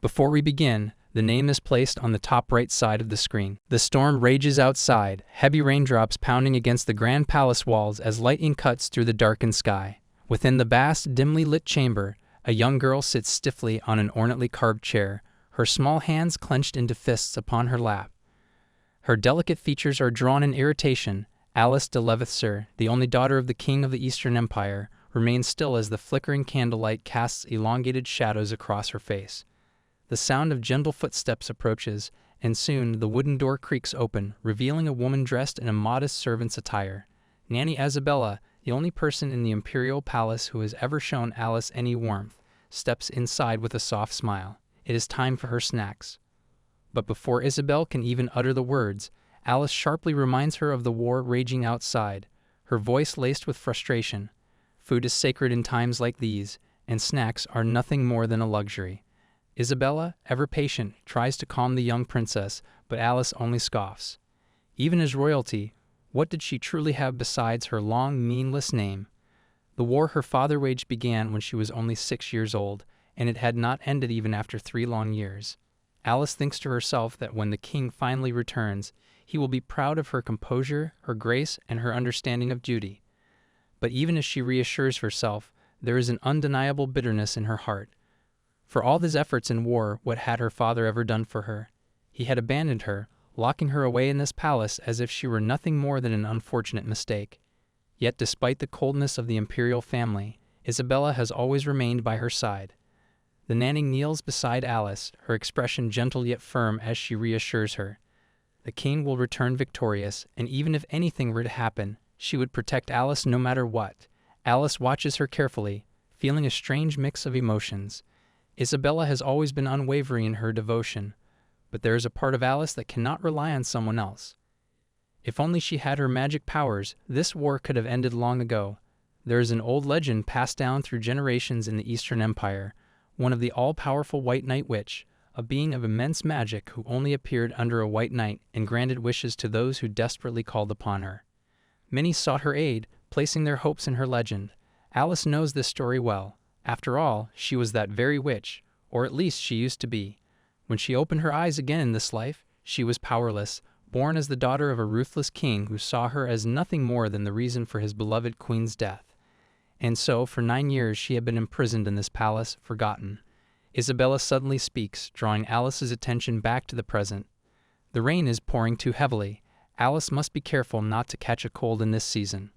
Before we begin, the name is placed on the top right side of the screen. The storm rages outside, heavy raindrops pounding against the grand palace walls as lightning cuts through the darkened sky. Within the vast, dimly lit chamber, a young girl sits stiffly on an ornately carved chair, her small hands clenched into fists upon her lap. Her delicate features are drawn in irritation. Alice de Levasseur, the only daughter of the King of the Eastern Empire, remains still as the flickering candlelight casts elongated shadows across her face. The sound of gentle footsteps approaches, and soon the wooden door creaks open, revealing a woman dressed in a modest servant's attire. Nanny Isabella, the only person in the imperial palace who has ever shown Alice any warmth, steps inside with a soft smile. It is time for her snacks. But before Isabel can even utter the words, Alice sharply reminds her of the war raging outside, her voice laced with frustration. Food is sacred in times like these, and snacks are nothing more than a luxury. Isabella, ever patient, tries to calm the young princess, but Alice only scoffs. Even as royalty, what did she truly have besides her long, meaningless name? The war her father waged began when she was only 6 years old, and it had not ended even after 3 long years. Alice thinks to herself that when the king finally returns, he will be proud of her composure, her grace, and her understanding of duty. But even as she reassures herself, there is an undeniable bitterness in her heart. For all his efforts in war, what had her father ever done for her? He had abandoned her, locking her away in this palace as if she were nothing more than an unfortunate mistake. Yet despite the coldness of the imperial family, Isabella has always remained by her side. The nanny kneels beside Alice, her expression gentle yet firm as she reassures her. The king will return victorious, and even if anything were to happen, she would protect Alice no matter what. Alice watches her carefully, feeling a strange mix of emotions. Isabella has always been unwavering in her devotion, but there is a part of Alice that cannot rely on someone else. If only she had her magic powers, this war could have ended long ago. There is an old legend passed down through generations in the Eastern Empire, one of the all-powerful White Knight Witch, a being of immense magic who only appeared under a white knight and granted wishes to those who desperately called upon her. Many sought her aid, placing their hopes in her legend. Alice knows this story well. After all, she was that very witch, or at least she used to be. When she opened her eyes again in this life, she was powerless, born as the daughter of a ruthless king who saw her as nothing more than the reason for his beloved queen's death. And so, for 9 years she had been imprisoned in this palace, forgotten. Isabella suddenly speaks, drawing Alice's attention back to the present. The rain is pouring too heavily. Alice must be careful not to catch a cold in this season.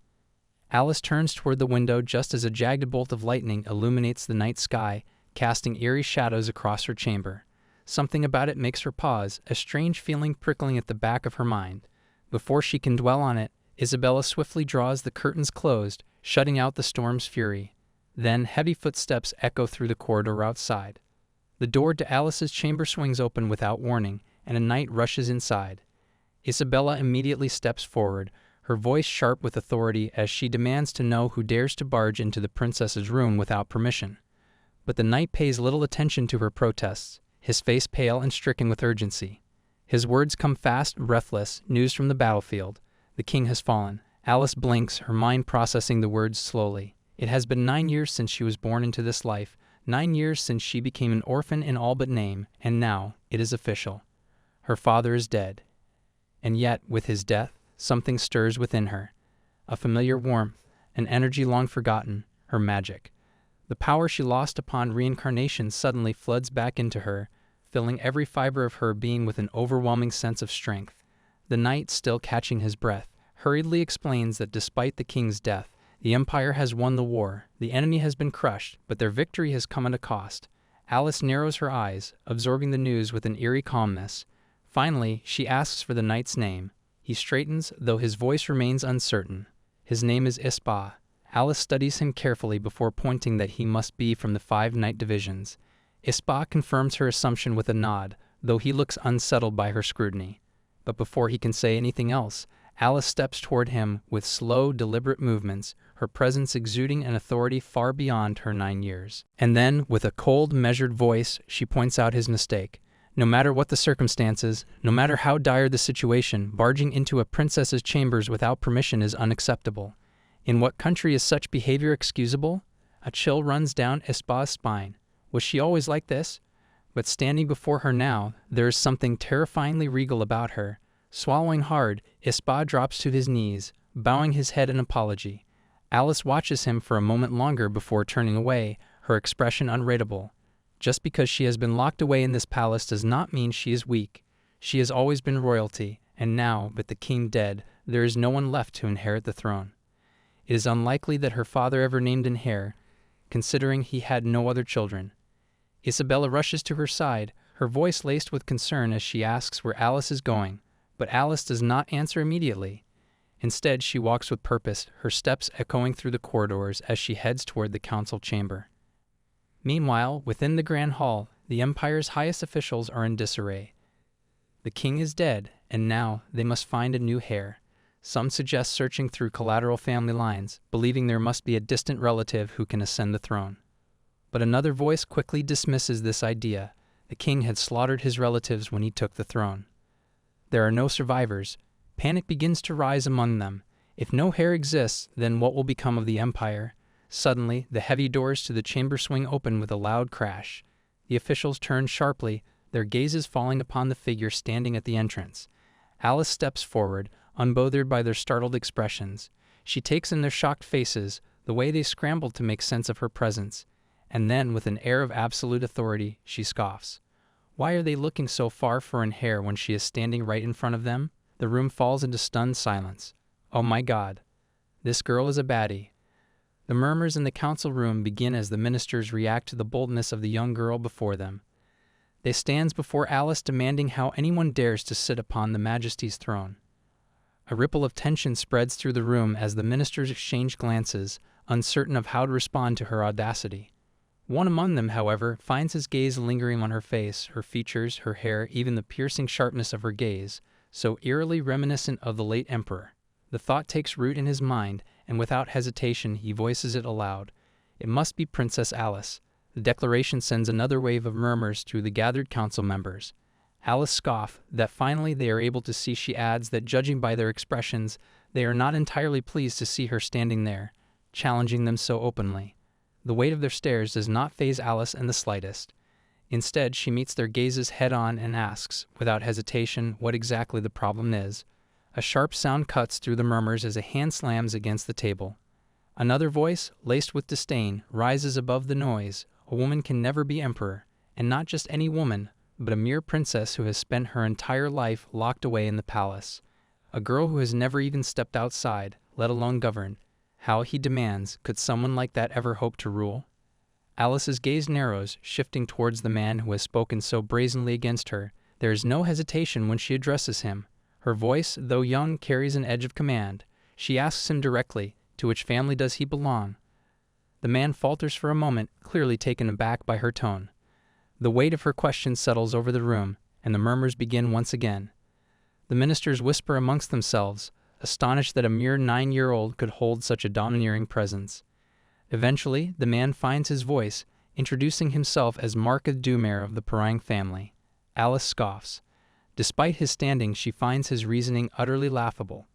Alice turns toward the window just as a jagged bolt of lightning illuminates the night sky, casting eerie shadows across her chamber. Something about it makes her pause, a strange feeling prickling at the back of her mind. Before she can dwell on it, Isabella swiftly draws the curtains closed, shutting out the storm's fury. Then heavy footsteps echo through the corridor outside. The door to Alice's chamber swings open without warning, and a knight rushes inside. Isabella immediately steps forward, her voice sharp with authority as she demands to know who dares to barge into the princess's room without permission. But the knight pays little attention to her protests, his face pale and stricken with urgency. His words come fast, breathless, news from the battlefield. The king has fallen. Alice blinks, her mind processing the words slowly. It has been 9 years since she was born into this life, 9 years since she became an orphan in all but name, and now it is official. Her father is dead. And yet, with his death, something stirs within her. A familiar warmth, an energy long forgotten, her magic. The power she lost upon reincarnation suddenly floods back into her, filling every fiber of her being with an overwhelming sense of strength. The knight, still catching his breath, hurriedly explains that despite the king's death, the Empire has won the war, the enemy has been crushed, but their victory has come at a cost. Alice narrows her eyes, absorbing the news with an eerie calmness. Finally, she asks for the knight's name. He straightens, though his voice remains uncertain. His name is Ispa. Alice studies him carefully before pointing that he must be from the 5 knight divisions. Ispa confirms her assumption with a nod, though he looks unsettled by her scrutiny. But before he can say anything else, Alice steps toward him with slow, deliberate movements, her presence exuding an authority far beyond her 9 years. And then, with a cold, measured voice, she points out his mistake. No matter what the circumstances, no matter how dire the situation, barging into a princess's chambers without permission is unacceptable. In what country is such behavior excusable? A chill runs down Ispa's spine. Was she always like this? But standing before her now, there is something terrifyingly regal about her. Swallowing hard, Ispa drops to his knees, bowing his head in apology. Alice watches him for a moment longer before turning away, her expression unreadable. Just because she has been locked away in this palace does not mean she is weak. She has always been royalty, and now, with the king dead, there is no one left to inherit the throne. It is unlikely that her father ever named an heir, considering he had no other children. Isabella rushes to her side, her voice laced with concern as she asks where Alice is going, but Alice does not answer immediately. Instead, she walks with purpose, her steps echoing through the corridors as she heads toward the council chamber. Meanwhile, within the grand hall, the Empire's highest officials are in disarray. The king is dead, and now they must find a new heir. Some suggest searching through collateral family lines, believing there must be a distant relative who can ascend the throne. But another voice quickly dismisses this idea. The king had slaughtered his relatives when he took the throne. There are no survivors. Panic begins to rise among them. If no heir exists, then what will become of the Empire? Suddenly, the heavy doors to the chamber swing open with a loud crash. The officials turn sharply, their gazes falling upon the figure standing at the entrance. Alice steps forward, unbothered by their startled expressions. She takes in their shocked faces, the way they scrambled to make sense of her presence. And then, with an air of absolute authority, she scoffs. Why are they looking so far for an heir when she is standing right in front of them? The room falls into stunned silence. Oh my God. This girl is a baddie. The murmurs in the council room begin as the ministers react to the boldness of the young girl before them. They stands before Alice demanding how anyone dares to sit upon the Majesty's throne. A ripple of tension spreads through the room as the ministers exchange glances, uncertain of how to respond to her audacity. One among them, however, finds his gaze lingering on her face, her features, her hair, even the piercing sharpness of her gaze, so eerily reminiscent of the late emperor. The thought takes root in his mind, and without hesitation he voices it aloud. It must be Princess Alice. The declaration sends another wave of murmurs through the gathered council members. Alice scoffs, that finally they are able to see. She adds that judging by their expressions, they are not entirely pleased to see her standing there, challenging them so openly. The weight of their stares does not faze Alice in the slightest. Instead, she meets their gazes head-on and asks, without hesitation, what exactly the problem is. A sharp sound cuts through the murmurs as a hand slams against the table. Another voice, laced with disdain, rises above the noise. A woman can never be emperor, and not just any woman, but a mere princess who has spent her entire life locked away in the palace. A girl who has never even stepped outside, let alone govern. How, he demands, could someone like that ever hope to rule? Alice's gaze narrows, shifting towards the man who has spoken so brazenly against her. There is no hesitation when she addresses him. Her voice, though young, carries an edge of command. She asks him directly, to which family does he belong? The man falters for a moment, clearly taken aback by her tone. The weight of her question settles over the room, and the murmurs begin once again. The ministers whisper amongst themselves, astonished that a mere 9-year-old could hold such a domineering presence. Eventually, the man finds his voice, introducing himself as Mark of Dumer of the Perang family. Alice scoffs. Despite his standing, she finds his reasoning utterly laughable.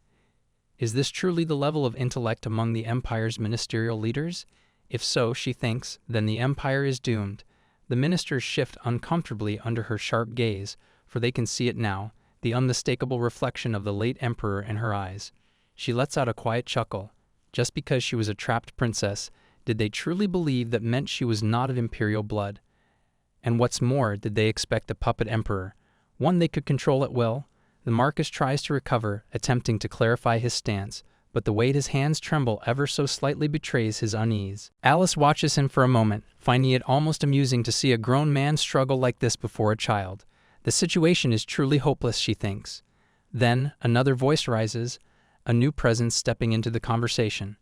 Is this truly the level of intellect among the Empire's ministerial leaders? If so, she thinks, then the Empire is doomed. The ministers shift uncomfortably under her sharp gaze, for they can see it now, the unmistakable reflection of the late emperor in her eyes. She lets out a quiet chuckle. Just because she was a trapped princess, did they truly believe that meant she was not of imperial blood? And what's more, did they expect a puppet emperor, one they could control at will? The Marquis tries to recover, attempting to clarify his stance, but the way his hands tremble ever so slightly betrays his unease. Alice watches him for a moment, finding it almost amusing to see a grown man struggle like this before a child. The situation is truly hopeless, she thinks. Then, another voice rises, a new presence stepping into the conversation.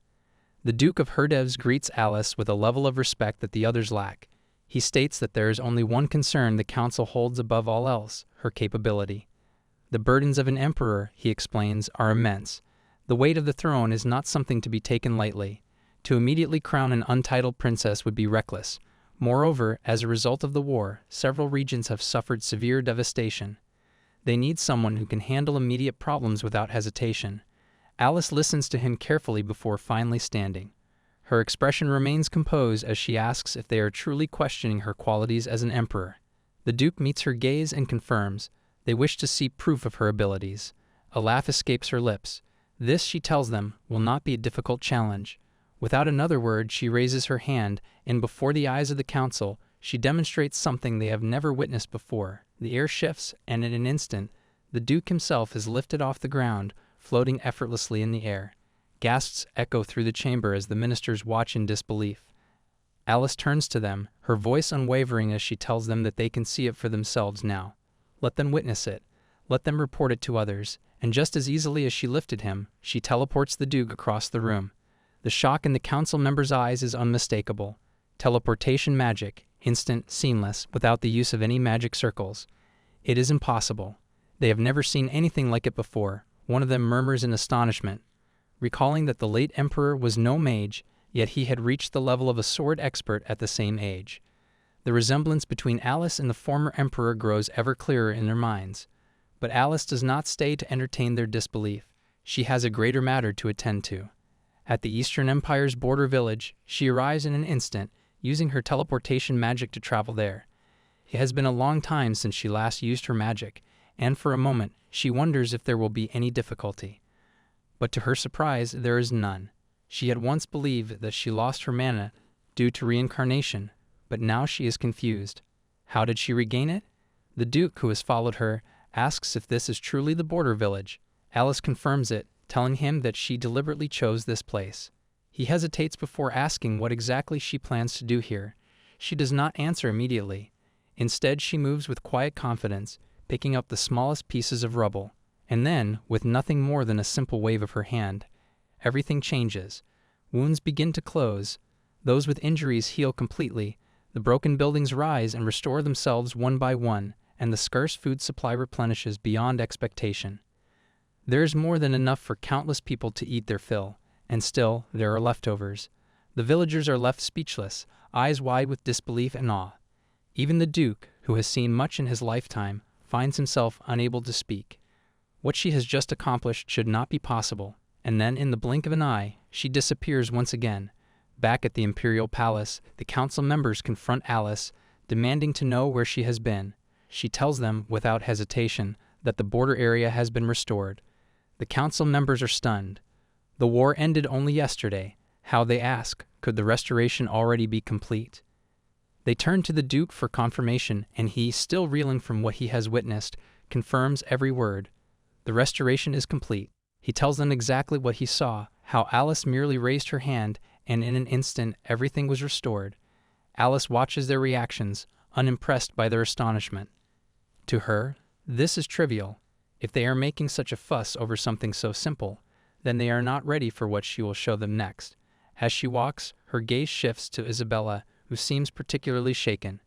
The Duke of Herdevs greets Alice with a level of respect that the others lack. He states that there is only one concern the council holds above all else, her capability. The burdens of an emperor, he explains, are immense. The weight of the throne is not something to be taken lightly. To immediately crown an untitled princess would be reckless. Moreover, as a result of the war, several regions have suffered severe devastation. They need someone who can handle immediate problems without hesitation. Alice listens to him carefully before finally standing. Her expression remains composed as she asks if they are truly questioning her qualities as an emperor. The Duke meets her gaze and confirms. They wish to see proof of her abilities. A laugh escapes her lips. This, she tells them, will not be a difficult challenge. Without another word, she raises her hand, and before the eyes of the council, she demonstrates something they have never witnessed before. The air shifts, and in an instant, the Duke himself is lifted off the ground, floating effortlessly in the air. Gasps echo through the chamber as the ministers watch in disbelief. Alice turns to them, her voice unwavering as she tells them that they can see it for themselves now. Let them witness it. Let them report it to others. And just as easily as she lifted him, she teleports the Duke across the room. The shock in the council members' eyes is unmistakable. Teleportation magic, instant, seamless, without the use of any magic circles. It is impossible. They have never seen anything like it before. One of them murmurs in astonishment, recalling that the late emperor was no mage, yet he had reached the level of a sword expert at the same age. The resemblance between Alice and the former emperor grows ever clearer in their minds. But Alice does not stay to entertain their disbelief. She has a greater matter to attend to. At the Eastern Empire's border village, she arrives in an instant, using her teleportation magic to travel there. It has been a long time since she last used her magic, and for a moment, she wonders if there will be any difficulty. But to her surprise, there is none. She had once believed that she lost her mana due to reincarnation, but now she is confused. How did she regain it? The Duke, who has followed her, asks if this is truly the border village. Alice confirms it, telling him that she deliberately chose this place. He hesitates before asking what exactly she plans to do here. She does not answer immediately. Instead, she moves with quiet confidence, picking up the smallest pieces of rubble. And then, with nothing more than a simple wave of her hand, everything changes. Wounds begin to close. Those with injuries heal completely. The broken buildings rise and restore themselves one by one, and the scarce food supply replenishes beyond expectation. There is more than enough for countless people to eat their fill, and still there are leftovers. The villagers are left speechless, eyes wide with disbelief and awe. Even the Duke, who has seen much in his lifetime, finds himself unable to speak. What she has just accomplished should not be possible, and then in the blink of an eye, she disappears once again. Back at the Imperial Palace, the council members confront Alice, demanding to know where she has been. She tells them, without hesitation, that the border area has been restored. The council members are stunned. The war ended only yesterday. How, they ask, could the restoration already be complete? They turn to the Duke for confirmation, and he, still reeling from what he has witnessed, confirms every word. The restoration is complete. He tells them exactly what he saw, how Alice merely raised her hand, and in an instant everything was restored. Alice watches their reactions, unimpressed by their astonishment. To her, this is trivial. If they are making such a fuss over something so simple, then they are not ready for what she will show them next. As she walks, her gaze shifts to Isabella, who seems particularly shaken.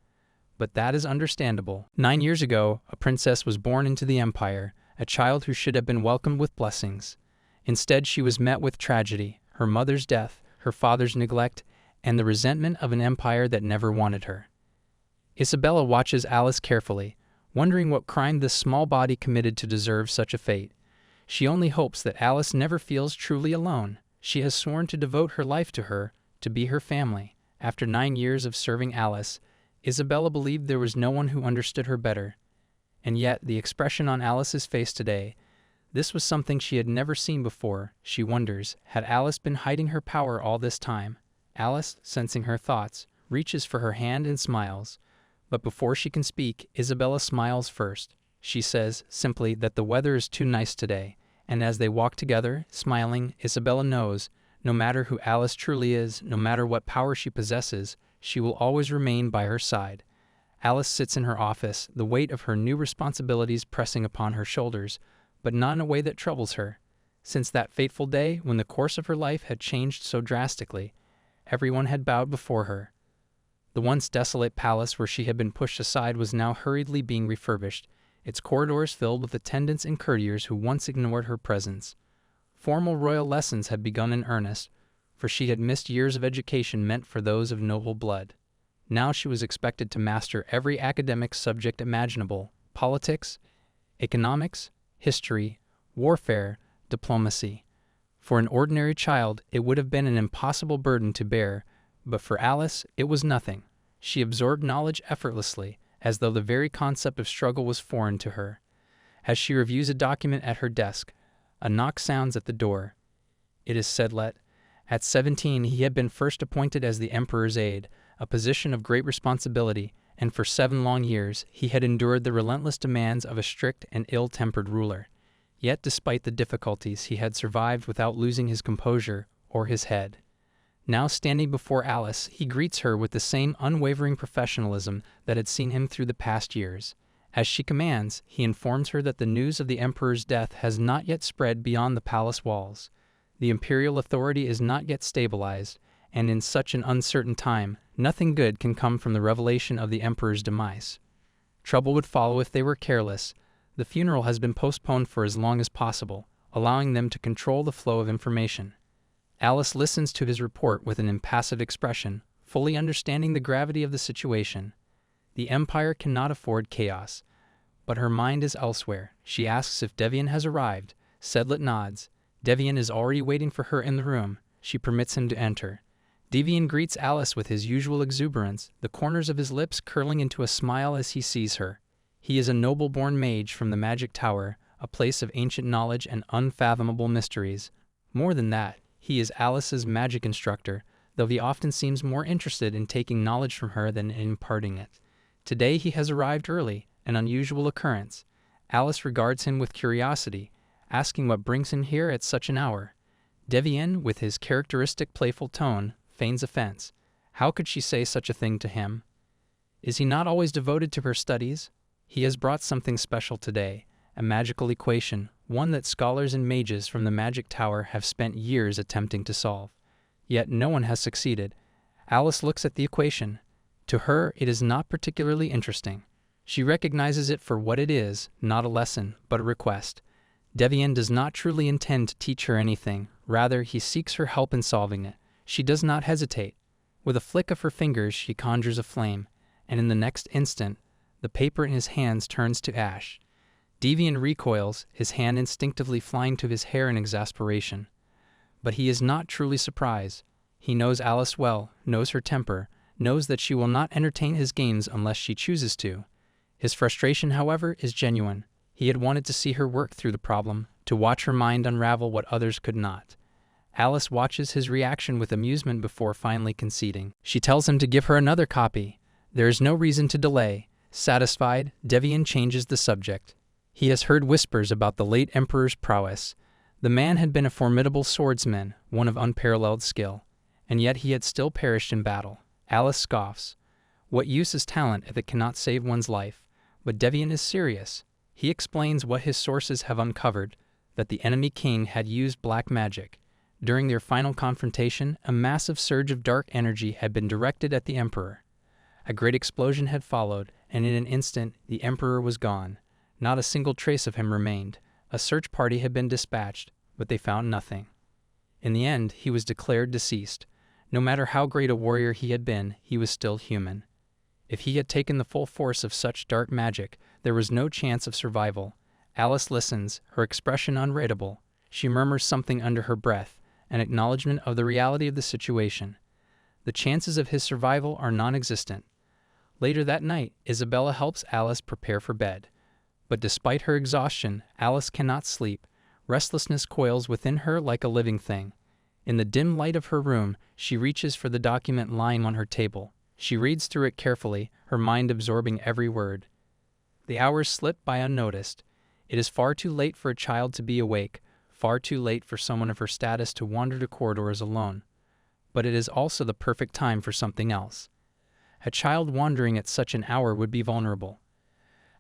But that is understandable. 9 years ago, a princess was born into the empire, a child who should have been welcomed with blessings. Instead, she was met with tragedy, her mother's death, her father's neglect, and the resentment of an empire that never wanted her. Isabella watches Alice carefully, wondering what crime this small body committed to deserve such a fate. She only hopes that Alice never feels truly alone. She has sworn to devote her life to her, to be her family. After 9 years of serving Alice, Isabella believed there was no one who understood her better. And yet, the expression on Alice's face today, this was something she had never seen before. She wonders, had Alice been hiding her power all this time? Alice, sensing her thoughts, reaches for her hand and smiles. But before she can speak, Isabella smiles first. She says, simply, that the weather is too nice today, and as they walk together, smiling, Isabella knows, no matter who Alice truly is, no matter what power she possesses, she will always remain by her side. Alice sits in her office, the weight of her new responsibilities pressing upon her shoulders, but not in a way that troubles her. Since that fateful day, when the course of her life had changed so drastically, everyone had bowed before her. The once desolate palace where she had been pushed aside was now hurriedly being refurbished, its corridors filled with attendants and courtiers who once ignored her presence. Formal royal lessons had begun in earnest, for she had missed years of education meant for those of noble blood. Now she was expected to master every academic subject imaginable: politics, economics, history, warfare, diplomacy. For an ordinary child, it would have been an impossible burden to bear, but for Alice, it was nothing. She absorbed knowledge effortlessly, as though the very concept of struggle was foreign to her. As she reviews a document at her desk, a knock sounds at the door. It is Sedlet. At 17, he had been first appointed as the Emperor's aide, a position of great responsibility, and for 7 long years he had endured the relentless demands of a strict and ill-tempered ruler. Yet despite the difficulties, he had survived without losing his composure or his head. Now standing before Alice, he greets her with the same unwavering professionalism that had seen him through the past years. As she commands, he informs her that the news of the Emperor's death has not yet spread beyond the palace walls. The imperial authority is not yet stabilized, and in such an uncertain time, nothing good can come from the revelation of the Emperor's demise. Trouble would follow if they were careless. The funeral has been postponed for as long as possible, allowing them to control the flow of information. Alice listens to his report with an impassive expression, fully understanding the gravity of the situation. The Empire cannot afford chaos, but her mind is elsewhere. She asks if Devian has arrived. Sedlet nods. Devian is already waiting for her in the room. She permits him to enter. Devian greets Alice with his usual exuberance, the corners of his lips curling into a smile as he sees her. He is a noble-born mage from the Magic Tower, a place of ancient knowledge and unfathomable mysteries. More than that, he is Alice's magic instructor, though he often seems more interested in taking knowledge from her than in imparting it. Today he has arrived early, an unusual occurrence. Alice regards him with curiosity, asking what brings him here at such an hour. Devian, with his characteristic playful tone, feigns offense. How could she say such a thing to him? Is he not always devoted to her studies? He has brought something special today, a magical equation, one that scholars and mages from the Magic Tower have spent years attempting to solve. Yet no one has succeeded. Alice looks at the equation. To her, it is not particularly interesting. She recognizes it for what it is, not a lesson, but a request. Devian does not truly intend to teach her anything. Rather, he seeks her help in solving it. She does not hesitate. With a flick of her fingers, she conjures a flame, and in the next instant, the paper in his hands turns to ash. Devian recoils, his hand instinctively flying to his hair in exasperation. But he is not truly surprised. He knows Alice well, knows her temper, knows that she will not entertain his games unless she chooses to. His frustration, however, is genuine. He had wanted to see her work through the problem, to watch her mind unravel what others could not. Alice watches his reaction with amusement before finally conceding. She tells him to give her another copy. There is no reason to delay. Satisfied, Devian changes the subject. He has heard whispers about the late Emperor's prowess. The man had been a formidable swordsman, one of unparalleled skill, and yet he had still perished in battle. Alice scoffs. What use is talent if it cannot save one's life? But Devian is serious. He explains what his sources have uncovered, that the enemy king had used black magic. During their final confrontation, a massive surge of dark energy had been directed at the Emperor. A great explosion had followed, and in an instant, the Emperor was gone. Not a single trace of him remained. A search party had been dispatched, but they found nothing. In the end, he was declared deceased. No matter how great a warrior he had been, he was still human. If he had taken the full force of such dark magic, there was no chance of survival. Alice listens, her expression unreadable. She murmurs something under her breath, an acknowledgement of the reality of the situation. The chances of his survival are non-existent. Later that night, Isabella helps Alice prepare for bed. But despite her exhaustion, Alice cannot sleep. Restlessness coils within her like a living thing. In the dim light of her room, she reaches for the document lying on her table. She reads through it carefully, her mind absorbing every word. The hours slip by unnoticed. It is far too late for a child to be awake, far too late for someone of her status to wander the corridors alone. But it is also the perfect time for something else. A child wandering at such an hour would be vulnerable.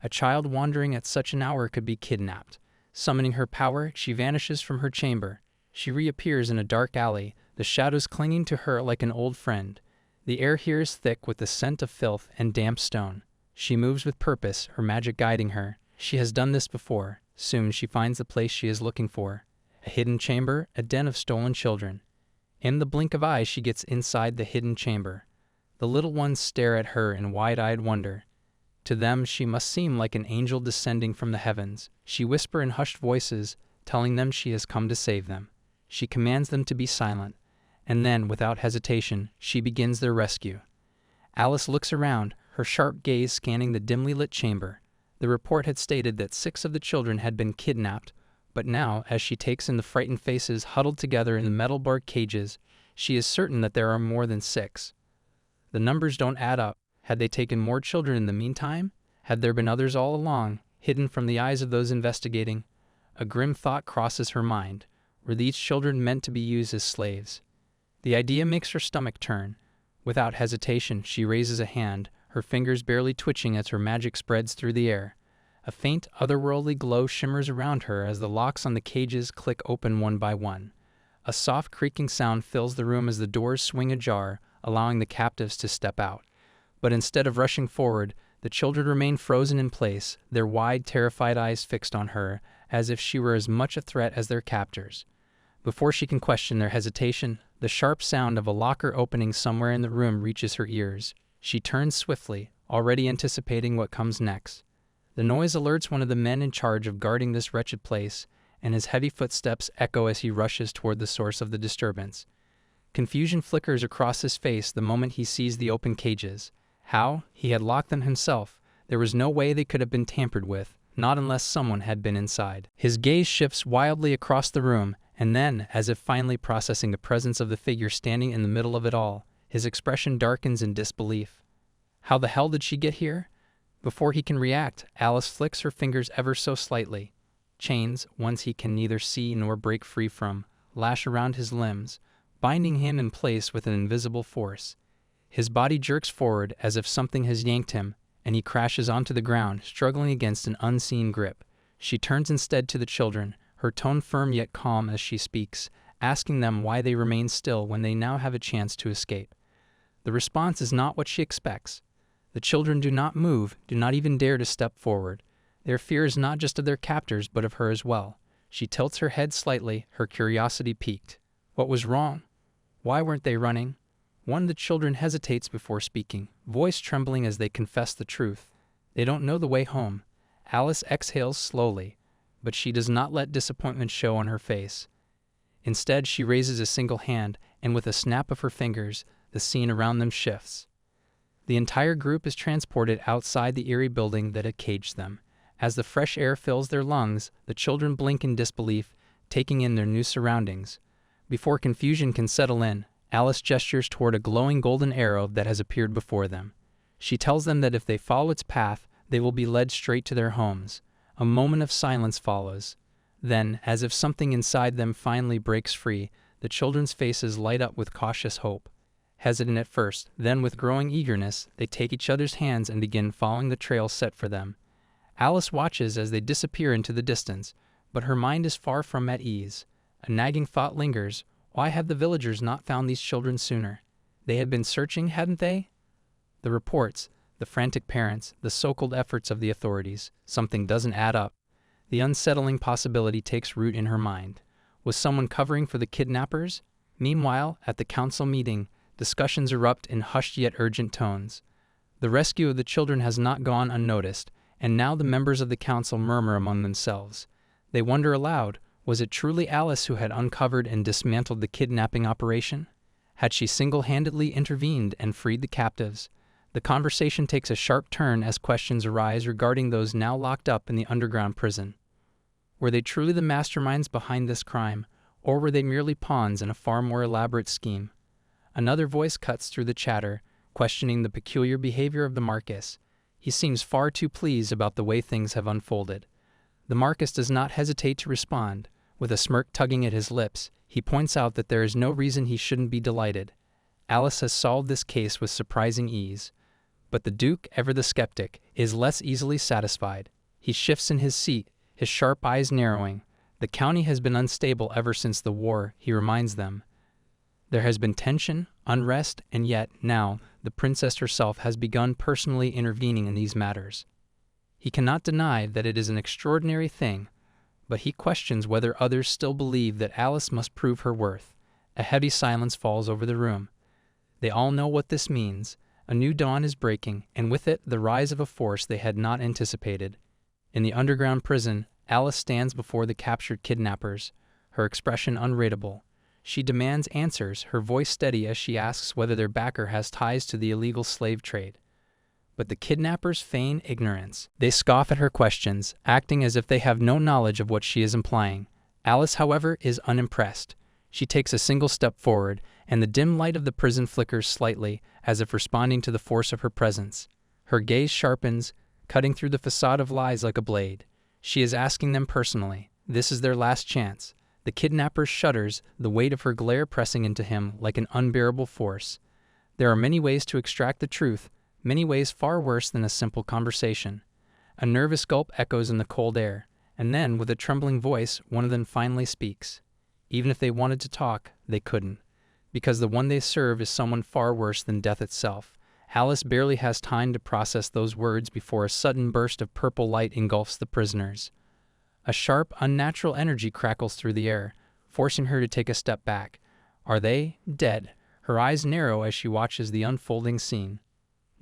A child wandering at such an hour could be kidnapped. Summoning her power, she vanishes from her chamber. She reappears in a dark alley, the shadows clinging to her like an old friend. The air here is thick with the scent of filth and damp stone. She moves with purpose, her magic guiding her. She has done this before. Soon she finds the place she is looking for. A hidden chamber, a den of stolen children. In the blink of eyes, she gets inside the hidden chamber. The little ones stare at her in wide-eyed wonder. To them, she must seem like an angel descending from the heavens. She whispers in hushed voices, telling them she has come to save them. She commands them to be silent, and then, without hesitation, she begins their rescue. Alice looks around, her sharp gaze scanning the dimly lit chamber. The report had stated that 6 of the children had been kidnapped, but now, as she takes in the frightened faces huddled together in the metal-barred cages, she is certain that there are more than 6. The numbers don't add up. Had they taken more children in the meantime? Had there been others all along, hidden from the eyes of those investigating? A grim thought crosses her mind. Were these children meant to be used as slaves? The idea makes her stomach turn. Without hesitation, she raises a hand, her fingers barely twitching as her magic spreads through the air. A faint, otherworldly glow shimmers around her as the locks on the cages click open one by one. A soft creaking sound fills the room as the doors swing ajar, allowing the captives to step out. But instead of rushing forward, the children remain frozen in place, their wide, terrified eyes fixed on her, as if she were as much a threat as their captors. Before she can question their hesitation, the sharp sound of a locker opening somewhere in the room reaches her ears. She turns swiftly, already anticipating what comes next. The noise alerts one of the men in charge of guarding this wretched place, and his heavy footsteps echo as he rushes toward the source of the disturbance. Confusion flickers across his face the moment he sees the open cages. How? He had locked them himself. There was no way they could have been tampered with, not unless someone had been inside. His gaze shifts wildly across the room, and then, as if finally processing the presence of the figure standing in the middle of it all, his expression darkens in disbelief. How the hell did she get here? Before he can react, Alice flicks her fingers ever so slightly. Chains, ones he can neither see nor break free from, lash around his limbs, binding him in place with an invisible force. His body jerks forward as if something has yanked him, and he crashes onto the ground, struggling against an unseen grip. She turns instead to the children, her tone firm yet calm as she speaks, asking them why they remain still when they now have a chance to escape. The response is not what she expects. The children do not move, do not even dare to step forward. Their fear is not just of their captors, but of her as well. She tilts her head slightly, her curiosity piqued. What was wrong? Why weren't they running? One of the children hesitates before speaking, voice trembling as they confess the truth. They don't know the way home. Alice exhales slowly, but she does not let disappointment show on her face. Instead, she raises a single hand, and with a snap of her fingers, the scene around them shifts. The entire group is transported outside the eerie building that had caged them. As the fresh air fills their lungs, the children blink in disbelief, taking in their new surroundings. Before confusion can settle in, Alice gestures toward a glowing golden arrow that has appeared before them. She tells them that if they follow its path, they will be led straight to their homes. A moment of silence follows. Then, as if something inside them finally breaks free, the children's faces light up with cautious hope. Hesitant at first, then with growing eagerness, they take each other's hands and begin following the trail set for them. Alice watches as they disappear into the distance, but her mind is far from at ease. A nagging thought lingers. Why had the villagers not found these children sooner? They had been searching, hadn't they? The reports, the frantic parents, the so-called efforts of the authorities. Something doesn't add up. The unsettling possibility takes root in her mind. Was someone covering for the kidnappers? Meanwhile, at the council meeting, discussions erupt in hushed yet urgent tones. The rescue of the children has not gone unnoticed, and now the members of the council murmur among themselves. They wonder aloud, was it truly Alice who had uncovered and dismantled the kidnapping operation? Had she single-handedly intervened and freed the captives? The conversation takes a sharp turn as questions arise regarding those now locked up in the underground prison. Were they truly the masterminds behind this crime, or were they merely pawns in a far more elaborate scheme? Another voice cuts through the chatter, questioning the peculiar behavior of the Marquis. He seems far too pleased about the way things have unfolded. The Marquis does not hesitate to respond. With a smirk tugging at his lips, he points out that there is no reason he shouldn't be delighted. Alice has solved this case with surprising ease. But the Duke, ever the skeptic, is less easily satisfied. He shifts in his seat, his sharp eyes narrowing. The county has been unstable ever since the war, he reminds them. There has been tension, unrest, and yet, now, the princess herself has begun personally intervening in these matters. He cannot deny that it is an extraordinary thing, but he questions whether others still believe that Alice must prove her worth. A heavy silence falls over the room. They all know what this means. A new dawn is breaking, and with it the rise of a force they had not anticipated. In the underground prison, Alice stands before the captured kidnappers, her expression unreadable. She demands answers, her voice steady as she asks whether their backer has ties to the illegal slave trade. but the kidnappers feign ignorance. They scoff at her questions, acting as if they have no knowledge of what she is implying. Alice, however, is unimpressed. She takes a single step forward, and the dim light of the prison flickers slightly, as if responding to the force of her presence. Her gaze sharpens, cutting through the facade of lies like a blade. She is asking them personally. This is their last chance. The kidnapper shudders, the weight of her glare pressing into him like an unbearable force. There are many ways to extract the truth, many ways far worse than a simple conversation. A nervous gulp echoes in the cold air, and then, with a trembling voice, one of them finally speaks. Even if they wanted to talk, they couldn't, because the one they serve is someone far worse than death itself. Alice barely has time to process those words before a sudden burst of purple light engulfs the prisoners. A sharp, unnatural energy crackles through the air, forcing her to take a step back. Are they dead? Her eyes narrow as she watches the unfolding scene.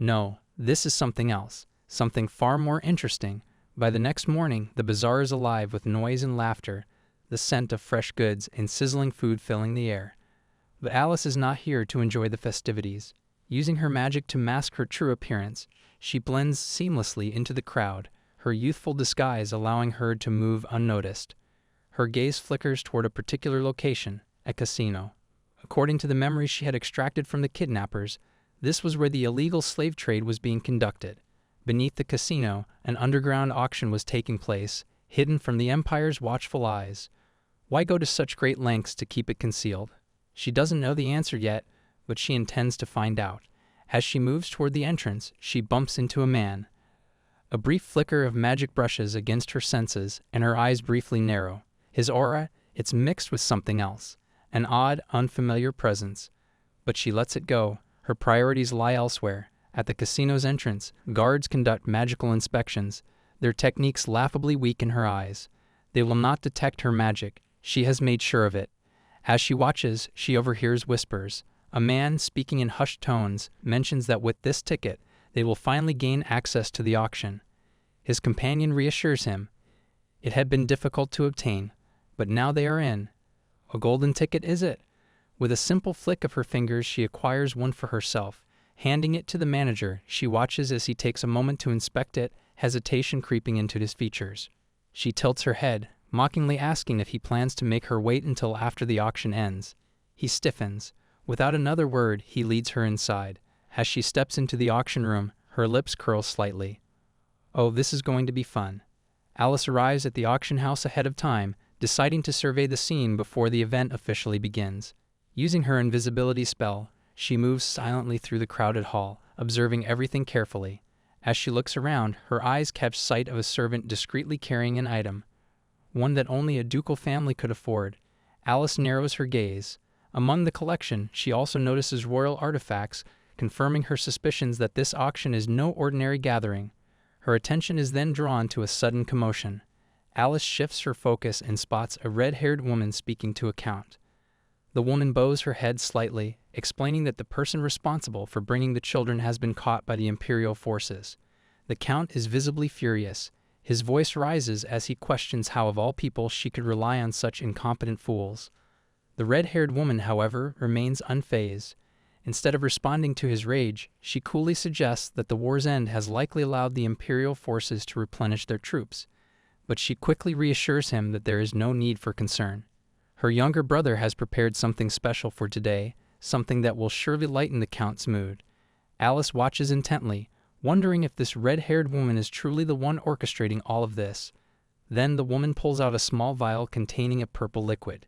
No, this is something else, something far more interesting. By the next morning, the bazaar is alive with noise and laughter, the scent of fresh goods and sizzling food filling the air. But Alice is not here to enjoy the festivities. Using her magic to mask her true appearance, she blends seamlessly into the crowd, her youthful disguise allowing her to move unnoticed. Her gaze flickers toward a particular location, a casino. According to the memories she had extracted from the kidnappers, this was where the illegal slave trade was being conducted. Beneath the casino, an underground auction was taking place, hidden from the Empire's watchful eyes. Why go to such great lengths to keep it concealed? She doesn't know the answer yet, but she intends to find out. As she moves toward the entrance, she bumps into a man. A brief flicker of magic brushes against her senses, and her eyes briefly narrow. His aura, it's mixed with something else, an odd, unfamiliar presence. But she lets it go. Her priorities lie elsewhere. At the casino's entrance, guards conduct magical inspections, their techniques laughably weak in her eyes. They will not detect her magic. She has made sure of it. As she watches, she overhears whispers. A man, speaking in hushed tones, mentions that with this ticket, they will finally gain access to the auction. His companion reassures him. It had been difficult to obtain, but now they are in. A golden ticket, is it? With a simple flick of her fingers, she acquires one for herself. Handing it to the manager, she watches as he takes a moment to inspect it, hesitation creeping into his features. She tilts her head, mockingly asking if he plans to make her wait until after the auction ends. He stiffens. Without another word, he leads her inside. As she steps into the auction room, her lips curl slightly. Oh, this is going to be fun. Alice arrives at the auction house ahead of time, deciding to survey the scene before the event officially begins. Using her invisibility spell, she moves silently through the crowded hall, observing everything carefully. As she looks around, her eyes catch sight of a servant discreetly carrying an item, one that only a ducal family could afford. Alice narrows her gaze. Among the collection, she also notices royal artifacts, confirming her suspicions that this auction is no ordinary gathering. Her attention is then drawn to a sudden commotion. Alice shifts her focus and spots a red-haired woman speaking to a count. The woman bows her head slightly, explaining that the person responsible for bringing the children has been caught by the Imperial forces. The count is visibly furious. His voice rises as he questions how of all people she could rely on such incompetent fools. The red-haired woman, however, remains unfazed. Instead of responding to his rage, she coolly suggests that the war's end has likely allowed the Imperial forces to replenish their troops. But she quickly reassures him that there is no need for concern. Her younger brother has prepared something special for today, something that will surely lighten the Count's mood. Alice watches intently, wondering if this red-haired woman is truly the one orchestrating all of this. Then the woman pulls out a small vial containing a purple liquid.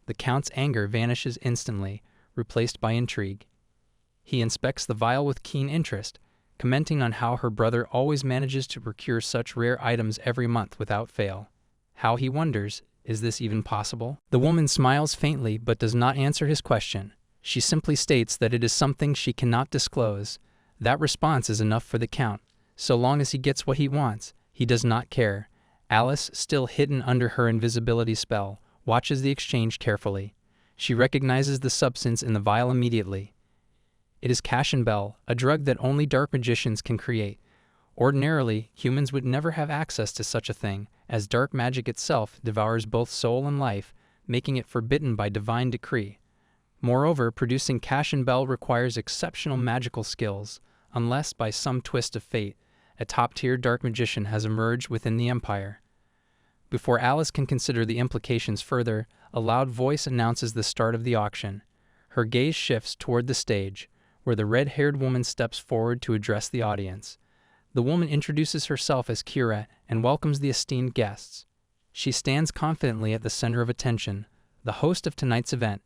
The Count's anger vanishes instantly, replaced by intrigue. He inspects the vial with keen interest, commenting on how her brother always manages to procure such rare items every month without fail. How, he wonders, is this even possible? The woman smiles faintly but does not answer his question. She simply states that it is something she cannot disclose. That response is enough for the Count. So long as he gets what he wants, he does not care. Alice, still hidden under her invisibility spell, watches the exchange carefully. She recognizes the substance in the vial immediately. It is Cashinbel, a drug that only dark magicians can create. Ordinarily, humans would never have access to such a thing, as dark magic itself devours both soul and life, making it forbidden by divine decree. Moreover, producing Cashinbel requires exceptional magical skills. unless, by some twist of fate, a top-tier dark magician has emerged within the Empire. Before Alice can consider the implications further, a loud voice announces the start of the auction. Her gaze shifts toward the stage, where the red-haired woman steps forward to address the audience. The woman introduces herself as Kira and welcomes the esteemed guests. She stands confidently at the center of attention, the host of tonight's event.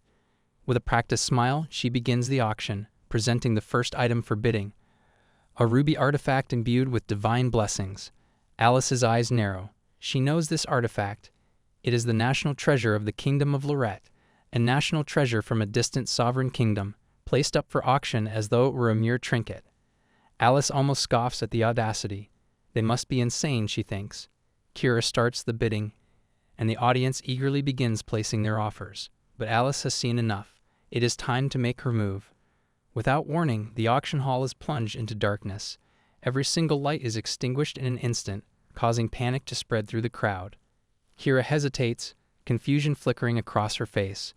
With a practiced smile, she begins the auction, presenting the first item for bidding. A ruby artifact imbued with divine blessings. Alice's eyes narrow. She knows this artifact. It is the national treasure of the Kingdom of Lorette, a national treasure from a distant sovereign kingdom, placed up for auction as though it were a mere trinket. Alice almost scoffs at the audacity. They must be insane, she thinks. Kira starts the bidding, and the audience eagerly begins placing their offers. But Alice has seen enough. It is time to make her move. Without warning, the auction hall is plunged into darkness. Every single light is extinguished in an instant, causing panic to spread through the crowd. Kira hesitates, confusion flickering across her face.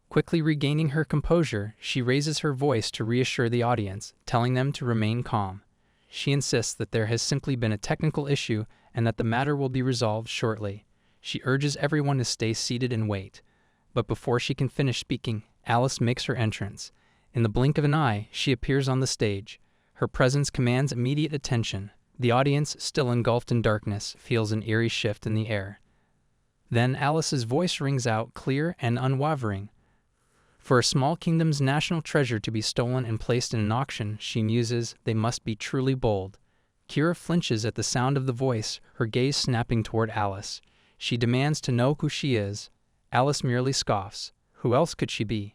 Quickly regaining her composure, she raises her voice to reassure the audience, telling them to remain calm. She insists that there has simply been a technical issue and that the matter will be resolved shortly. She urges everyone to stay seated and wait. But before she can finish speaking, Alice makes her entrance. In the blink of an eye, she appears on the stage. Her presence commands immediate attention. The audience, still engulfed in darkness, feels an eerie shift in the air. Then Alice's voice rings out clear and unwavering. For a small kingdom's national treasure to be stolen and placed in an auction, she muses, they must be truly bold. Kira flinches at the sound of the voice, her gaze snapping toward Alice. She demands to know who she is. Alice merely scoffs. Who else could she be?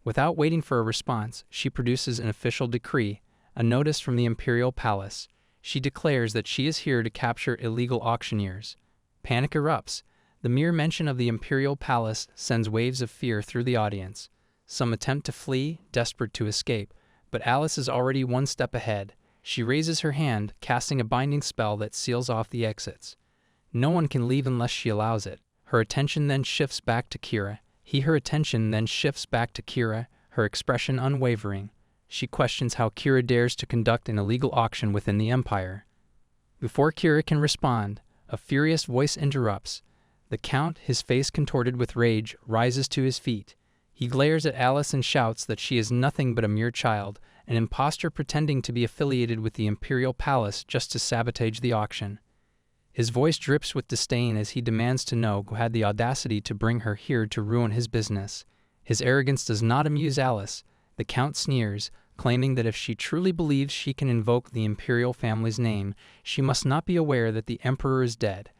Without waiting for a response, she produces an official decree, a notice from the Imperial Palace. She declares that she is here to capture illegal auctioneers. Panic erupts. The mere mention of the Imperial Palace sends waves of fear through the audience. Some attempt to flee, desperate to escape, but Alice is already one step ahead. She raises her hand, casting a binding spell that seals off the exits. No one can leave unless she allows it. Her attention then shifts back to Kira. Her attention then shifts back to Kira, her expression unwavering. She questions how Kira dares to conduct an illegal auction within the Empire. Before Kira can respond, a furious voice interrupts. The Count, his face contorted with rage, rises to his feet. He glares at Alice and shouts that she is nothing but a mere child, an impostor pretending to be affiliated with the Imperial Palace just to sabotage the auction. His voice drips with disdain as he demands to know who had the audacity to bring her here to ruin his business. His arrogance does not amuse Alice. The Count sneers, claiming that if she truly believes she can invoke the Imperial family's name, she must not be aware that the Emperor is dead.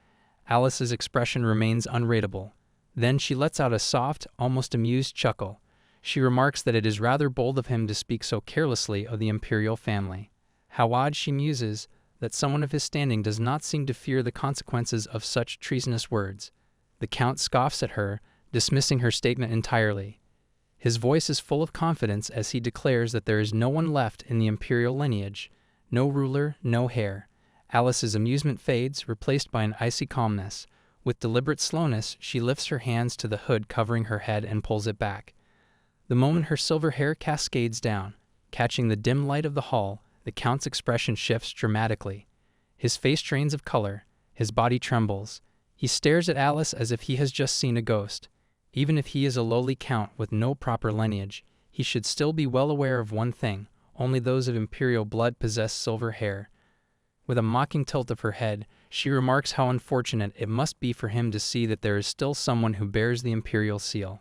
Alice's expression remains unreadable. Then she lets out a soft, almost amused chuckle. She remarks that it is rather bold of him to speak so carelessly of the Imperial family. How odd, she muses, that someone of his standing does not seem to fear the consequences of such treasonous words. The Count scoffs at her, dismissing her statement entirely. His voice is full of confidence as he declares that there is no one left in the imperial lineage, no ruler, no heir. Alice's amusement fades, replaced by an icy calmness. With deliberate slowness, she lifts her hands to the hood covering her head and pulls it back. The moment her silver hair cascades down, catching the dim light of the hall, the Count's expression shifts dramatically. His face drains of color, his body trembles. He stares at Alice as if he has just seen a ghost. Even if he is a lowly count with no proper lineage, he should still be well aware of one thing: only those of imperial blood possess silver hair. With a mocking tilt of her head, she remarks how unfortunate it must be for him to see that there is still someone who bears the imperial seal.